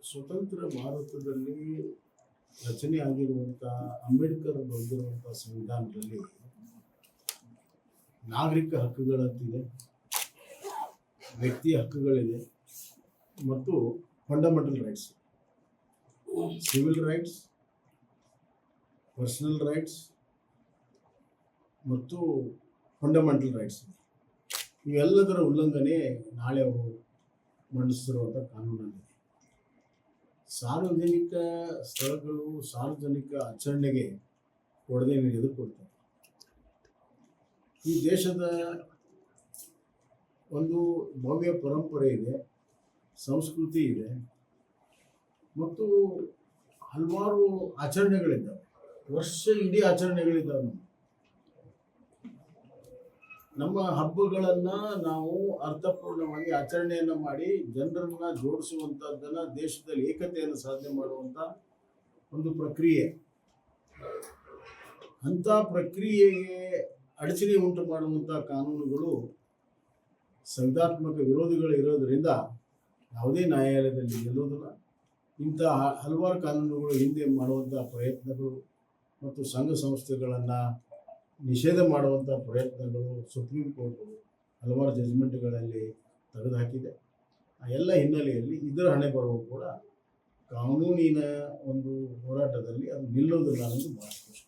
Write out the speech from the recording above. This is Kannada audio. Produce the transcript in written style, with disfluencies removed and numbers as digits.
ಸ್ವತಂತ್ರ ಭಾರತದಲ್ಲಿ ರಚನೆ ಆಗಿರುವಂಥ ಅಂಬೇಡ್ಕರ್ ಬರೆದಿರುವಂಥ ಸಂವಿಧಾನದಲ್ಲಿ ನಾಗರಿಕ ಹಕ್ಕುಗಳಂತಿದೆ, ವ್ಯಕ್ತಿಯ ಹಕ್ಕುಗಳಿದೆ ಮತ್ತು fundamental rights, civil rights, personal rights ಮತ್ತು ಫಂಡಮೆಂಟಲ್ ರೈಟ್ಸ್ ಇದೆ. ಇವೆಲ್ಲದರ ಉಲ್ಲಂಘನೆ ನಾಳೆ ಅವರು ಮಂಡಿಸಿರುವಂಥ ಕಾನೂನಲ್ಲಿ ಸಾರ್ವಜನಿಕ ಸ್ಥಳಗಳು, ಸಾರ್ವಜನಿಕ ಆಚರಣೆಗೆ ಕೊಡದೆ ಕೊಡ್ತಾರೆ. ಈ ದೇಶದ ಒಂದು ಭವ್ಯ ಪರಂಪರೆ ಇದೆ, ಸಂಸ್ಕೃತಿ ಇದೆ ಮತ್ತು ಹಲವಾರು ಆಚರಣೆಗಳಿದ್ದಾವೆ. ವರ್ಷ ಇಡೀ ಆಚರಣೆಗಳಿದ್ದಾವೆ. ನಮ್ಮ ಹಬ್ಬಗಳನ್ನು ನಾವು ಅರ್ಥಪೂರ್ಣವಾಗಿ ಆಚರಣೆಯನ್ನು ಮಾಡಿ ಜನರನ್ನ ಜೋಡಿಸುವಂಥದ್ದನ್ನು, ದೇಶದಲ್ಲಿ ಏಕತೆಯನ್ನು ಸಾಧನೆ ಮಾಡುವಂಥ ಒಂದು ಪ್ರಕ್ರಿಯೆ. ಅಂಥ ಪ್ರಕ್ರಿಯೆಗೆ ಅಡಚಣೆ ಉಂಟು ಮಾಡುವಂಥ ಕಾನೂನುಗಳು ಸಂವಿಧಾತ್ಮಕ ವಿರೋಧಿಗಳು ಇರೋದರಿಂದ ಯಾವುದೇ ನ್ಯಾಯಾಲಯದಲ್ಲಿ ಗೆಲ್ಲೋದಿಲ್ಲ. ಇಂಥ ಹಲವಾರು ಕಾನೂನುಗಳು ಹಿಂದೆ ಮಾಡುವಂಥ ಪ್ರಯತ್ನಗಳು ಮತ್ತು ಸಂಘ ಸಂಸ್ಥೆಗಳನ್ನು ನಿಷೇಧ ಮಾಡುವಂಥ ಪ್ರಯತ್ನಗಳು ಸುಪ್ರೀಂ ಕೋರ್ಟು ಹಲವಾರು ಜಡ್ಜ್ಮೆಂಟ್ಗಳಲ್ಲಿ ತೆಗೆದುಹಾಕಿದೆ. ಆ ಎಲ್ಲ ಹಿನ್ನೆಲೆಯಲ್ಲಿ ಇದರ ಹಣೆ ಬರವು ಕೂಡ ಕಾನೂನಿನ ಒಂದು ಹೋರಾಟದಲ್ಲಿ ಅದು ನಿಲ್ಲೋದಿಲ್ಲ ಅನ್ನೋದು ಭಾಳ ಸ್ಪಷ್ಟ.